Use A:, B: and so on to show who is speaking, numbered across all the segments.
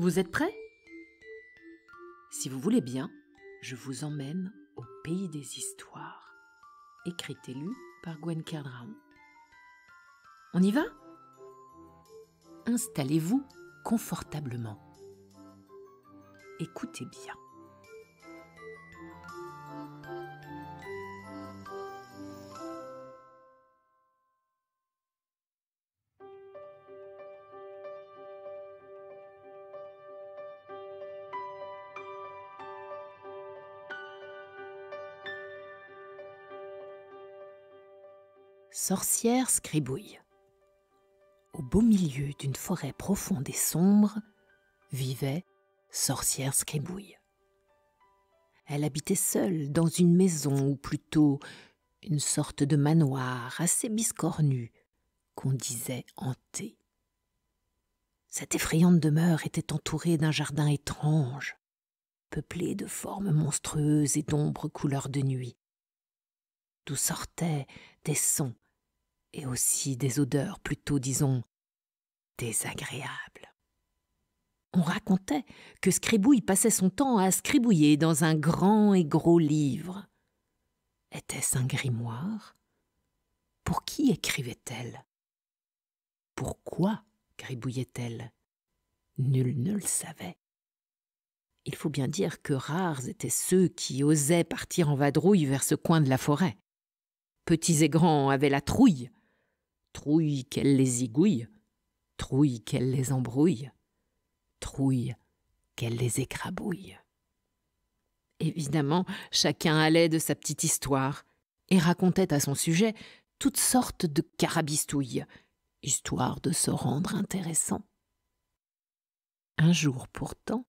A: Vous êtes prêts? Si vous voulez bien, je vous emmène au pays des histoires. Écrite et lue par Gwen Kerdraon. On y va? Installez-vous confortablement. Écoutez bien. Sorcière Scribouille. Au beau milieu d'une forêt profonde et sombre, vivait Sorcière Scribouille. Elle habitait seule dans une maison, ou plutôt une sorte de manoir assez biscornu, qu'on disait hanté. Cette effrayante demeure était entourée d'un jardin étrange, peuplé de formes monstrueuses et d'ombres couleur de nuit, d'où sortaient des sons et aussi des odeurs plutôt, disons, désagréables. On racontait que Scribouille passait son temps à scribouiller dans un grand et gros livre. Était-ce un grimoire? Pour qui écrivait-elle? Pourquoi gribouillait-elle? Nul ne le savait. Il faut bien dire que rares étaient ceux qui osaient partir en vadrouille vers ce coin de la forêt. Petits et grands avaient la trouille. Trouille qu'elle les zigouille, trouille qu'elle les embrouille, trouille qu'elle les écrabouille. Évidemment, chacun allait de sa petite histoire et racontait à son sujet toutes sortes de carabistouilles, histoire de se rendre intéressant. Un jour pourtant,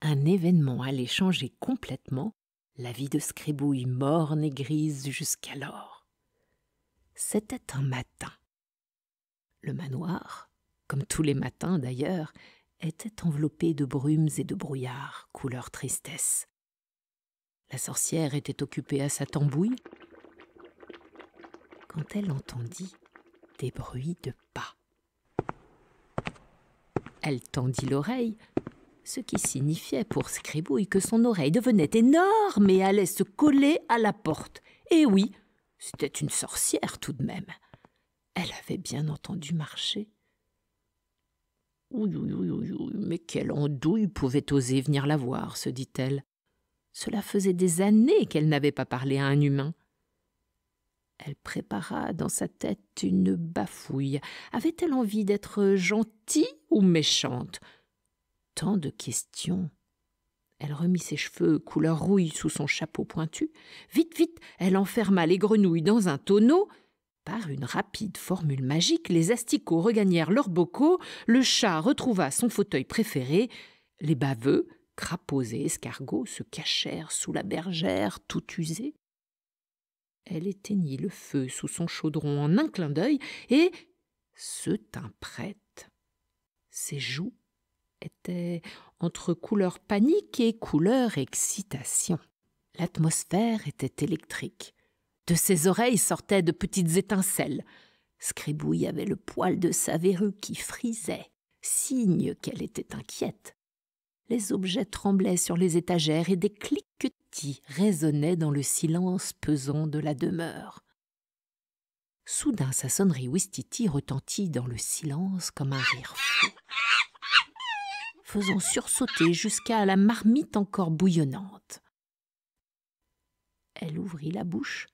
A: un événement allait changer complètement la vie de Scribouille morne et grise jusqu'alors. C'était un matin. Le manoir, comme tous les matins d'ailleurs, était enveloppé de brumes et de brouillards, couleur tristesse. La sorcière était occupée à sa tambouille quand elle entendit des bruits de pas. Elle tendit l'oreille, ce qui signifiait pour Scribouille que son oreille devenait énorme et allait se coller à la porte. Et oui, c'était une sorcière tout de même. Elle avait bien entendu marcher. Oui, mais quelle andouille pouvait oser venir la voir, se dit-elle. Cela faisait des années qu'elle n'avait pas parlé à un humain. Elle prépara dans sa tête une bafouille. Avait-elle envie d'être gentille ou méchante? Tant de questions. Elle remit ses cheveux couleur rouille sous son chapeau pointu. Vite, vite, elle enferma les grenouilles dans un tonneau. Par une rapide formule magique, les asticots regagnèrent leurs bocaux, le chat retrouva son fauteuil préféré, les baveux, crapauds et escargots se cachèrent sous la bergère tout usée. Elle éteignit le feu sous son chaudron en un clin d'œil et se tint prête. Ses joues étaient entre couleur panique et couleur excitation. L'atmosphère était électrique. De ses oreilles sortaient de petites étincelles. Scribouille avait le poil de sa verrue qui frisait, signe qu'elle était inquiète. Les objets tremblaient sur les étagères et des cliquetis résonnaient dans le silence pesant de la demeure. Soudain, sa sonnerie ouistiti retentit dans le silence comme un rire fou, faisant sursauter jusqu'à la marmite encore bouillonnante. Elle ouvrit la bouche.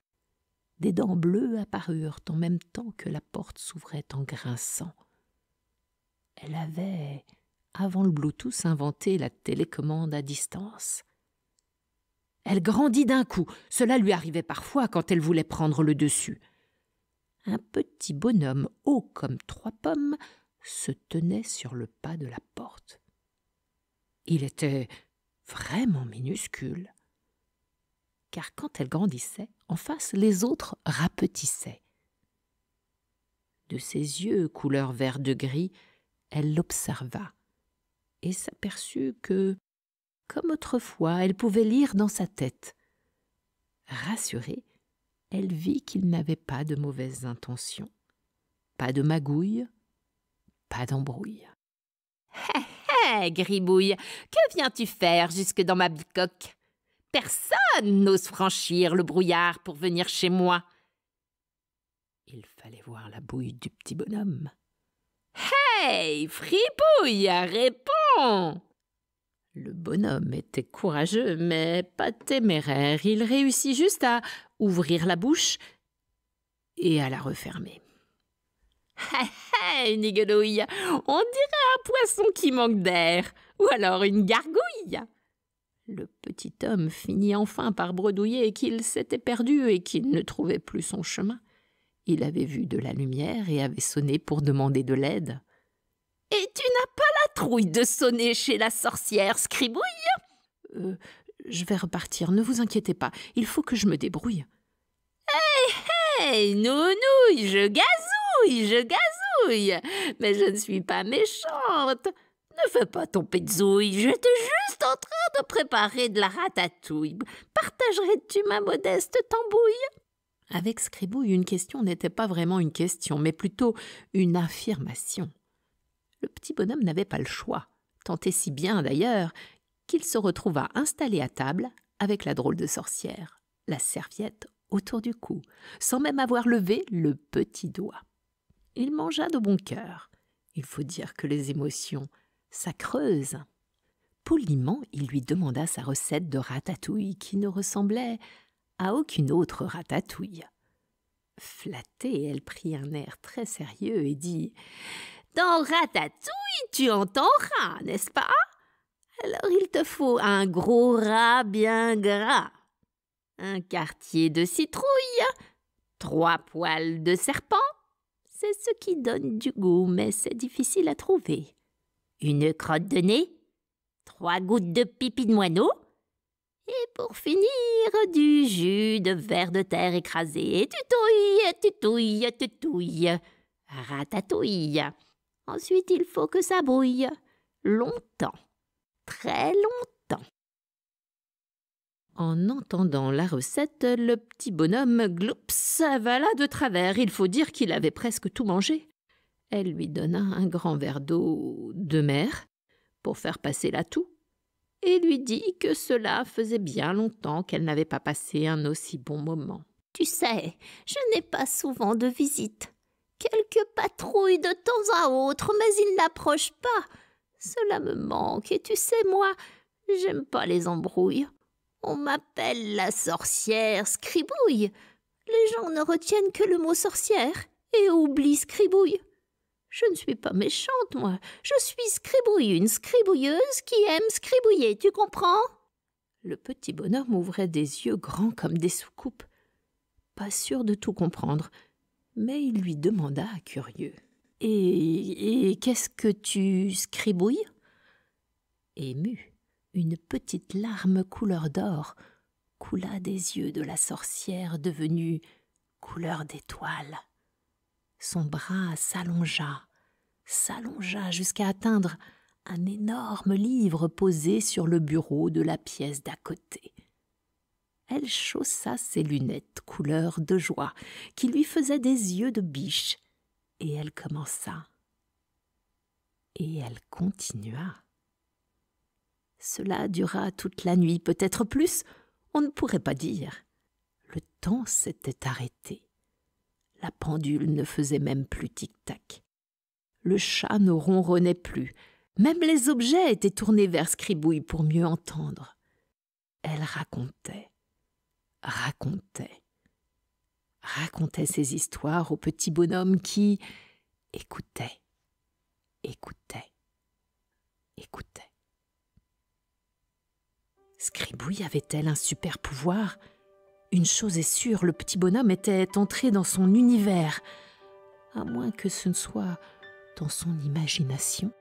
A: Des dents bleues apparurent en même temps que la porte s'ouvrait en grinçant. Elle avait, avant le Bluetooth, inventé la télécommande à distance. Elle grandit d'un coup. Cela lui arrivait parfois quand elle voulait prendre le dessus. Un petit bonhomme haut comme 3 pommes se tenait sur le pas de la porte. Il était vraiment minuscule, car quand elle grandissait, en face, les autres rapetissaient. De ses yeux couleur vert de gris, elle l'observa et s'aperçut que, comme autrefois, elle pouvait lire dans sa tête. Rassurée, elle vit qu'il n'avait pas de mauvaises intentions, pas de magouille, pas d'embrouille. « Hé, Hé, Gribouille, que viens-tu faire jusque dans ma bicoque? Personne n'ose franchir le brouillard pour venir chez moi. » Il fallait voir la bouille du petit bonhomme. « Hey, Fripouille, réponds !» Le bonhomme était courageux, mais pas téméraire. Il réussit juste à ouvrir la bouche et à la refermer. « Hé, Nigenouille, on dirait un poisson qui manque d'air, ou alors une gargouille !» Le petit homme finit enfin par bredouiller qu'il s'était perdu et qu'il ne trouvait plus son chemin. Il avait vu de la lumière et avait sonné pour demander de l'aide. « Et tu n'as pas la trouille de sonner chez la sorcière Scribouille ?»« Je vais repartir, ne vous inquiétez pas, il faut que je me débrouille. »« Hey, nounouille, je gazouille, mais je ne suis pas méchante. Ne fais pas ton pétzouille, j'étais juste en train de préparer de la ratatouille. Partagerais-tu ma modeste tambouille ?» Avec Scribouille, une question n'était pas vraiment une question, mais plutôt une affirmation. Le petit bonhomme n'avait pas le choix, tant et si bien d'ailleurs qu'il se retrouva installé à table avec la drôle de sorcière, la serviette autour du cou, sans même avoir levé le petit doigt. Il mangea de bon cœur. Il faut dire que les émotions, ça creuse. Poliment, il lui demanda sa recette de ratatouille qui ne ressemblait à aucune autre ratatouille. Flattée, elle prit un air très sérieux et dit « Dans ratatouille, tu entends rat, n'est-ce pas? Alors il te faut un gros rat bien gras, un quartier de citrouille, 3 poils de serpent, c'est ce qui donne du goût, mais c'est difficile à trouver. Une crotte de nez, 3 gouttes de pipi de moineau, et pour finir, du jus de ver de terre écrasé. Tutouille, tutouille, tutouille, ratatouille. Ensuite, il faut que ça bouille. Longtemps, très longtemps. » En entendant la recette, le petit bonhomme, gloups, avala de travers. Il faut dire qu'il avait presque tout mangé. Elle lui donna un grand verre d'eau de mer pour faire passer la toux et lui dit que cela faisait bien longtemps qu'elle n'avait pas passé un aussi bon moment. « Tu sais, je n'ai pas souvent de visite. Quelques patrouilles de temps à autre, mais ils n'approchent pas. Cela me manque et tu sais, moi, j'aime pas les embrouilles. On m'appelle la sorcière Scribouille. Les gens ne retiennent que le mot sorcière et oublient Scribouille. Je ne suis pas méchante, moi. Je suis Scribouille, une scribouilleuse qui aime scribouiller, tu comprends ?» Le petit bonhomme ouvrait des yeux grands comme des soucoupes. Pas sûr de tout comprendre, mais il lui demanda, curieux. « Et qu'est-ce que tu scribouilles ?» Ému, une petite larme couleur d'or coula des yeux de la sorcière devenue couleur d'étoile. Son bras s'allongea jusqu'à atteindre un énorme livre posé sur le bureau de la pièce d'à côté. Elle chaussa ses lunettes couleur de joie qui lui faisaient des yeux de biche et elle commença. Et elle continua. Cela dura toute la nuit, peut-être plus, on ne pourrait pas dire. Le temps s'était arrêté. La pendule ne faisait même plus tic-tac. Le chat ne ronronnait plus. Même les objets étaient tournés vers Scribouille pour mieux entendre. Elle racontait ses histoires au petit bonhomme qui écoutait. Scribouille avait-elle un super pouvoir ? Une chose est sûre, le petit bonhomme était entré dans son univers, à moins que ce ne soit dans son imagination.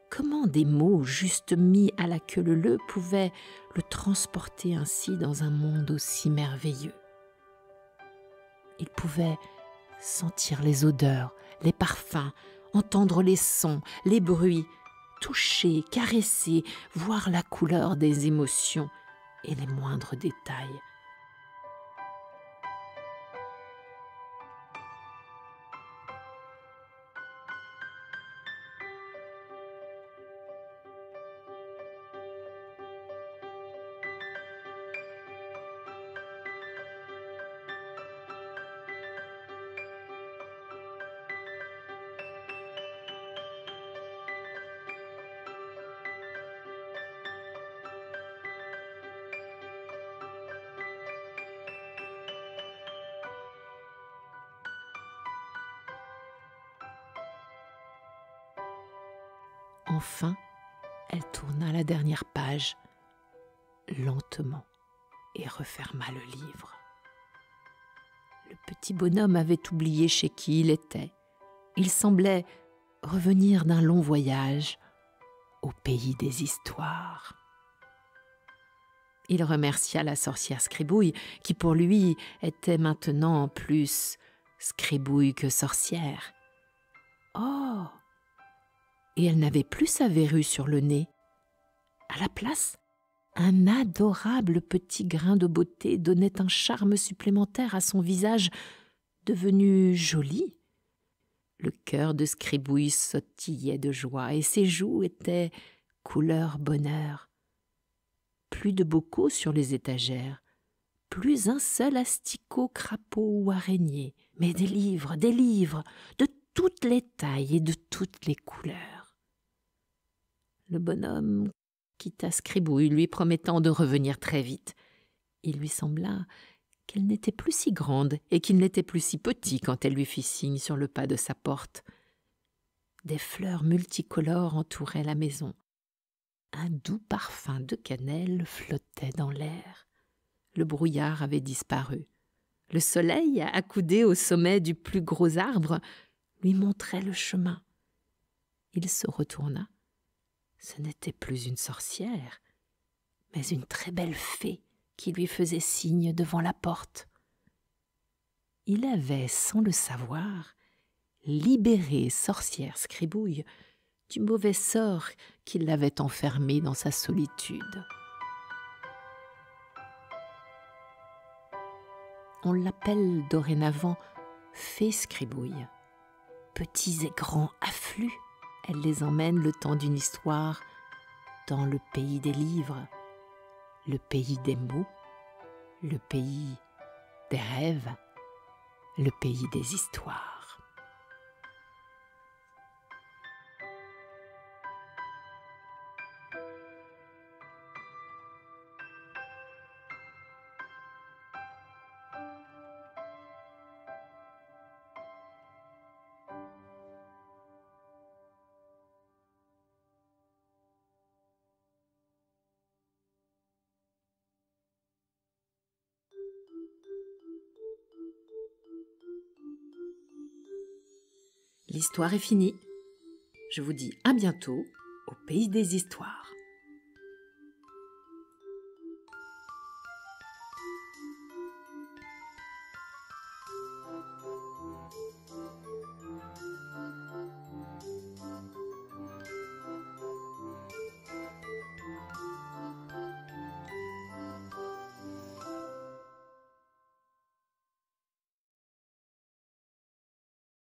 A: Comment des mots juste mis à la queue leu pouvaient le transporter ainsi dans un monde aussi merveilleux? Il pouvait sentir les odeurs, les parfums, entendre les sons, les bruits, toucher, caresser, voir la couleur des émotions et les moindres détails. Enfin, elle tourna la dernière page, lentement, et referma le livre. Le petit bonhomme avait oublié chez qui il était. Il semblait revenir d'un long voyage au pays des histoires. Il remercia la sorcière Scribouille, qui pour lui était maintenant plus Scribouille que sorcière. Oh! Et elle n'avait plus sa verrue sur le nez. À la place, un adorable petit grain de beauté donnait un charme supplémentaire à son visage devenu joli. Le cœur de Scribouille sautillait de joie et ses joues étaient couleur bonheur. Plus de bocaux sur les étagères, plus un seul asticot, crapaud ou araignée, mais des livres, de toutes les tailles et de toutes les couleurs. Le bonhomme quitta Scribouille, lui promettant de revenir très vite. Il lui sembla qu'elle n'était plus si grande et qu'il n'était plus si petit quand elle lui fit signe sur le pas de sa porte. Des fleurs multicolores entouraient la maison. Un doux parfum de cannelle flottait dans l'air. Le brouillard avait disparu. Le soleil, accoudé au sommet du plus gros arbre, lui montrait le chemin. Il se retourna. Ce n'était plus une sorcière, mais une très belle fée qui lui faisait signe devant la porte. Il avait, sans le savoir, libéré sorcière Scribouille du mauvais sort qui l'avait enfermée dans sa solitude. On l'appelle dorénavant Fée Scribouille. Petits et grands affluent, elle les emmène le temps d'une histoire dans le pays des livres, le pays des mots, le pays des rêves, le pays des histoires. L'histoire est finie. Je vous dis à bientôt au pays des histoires.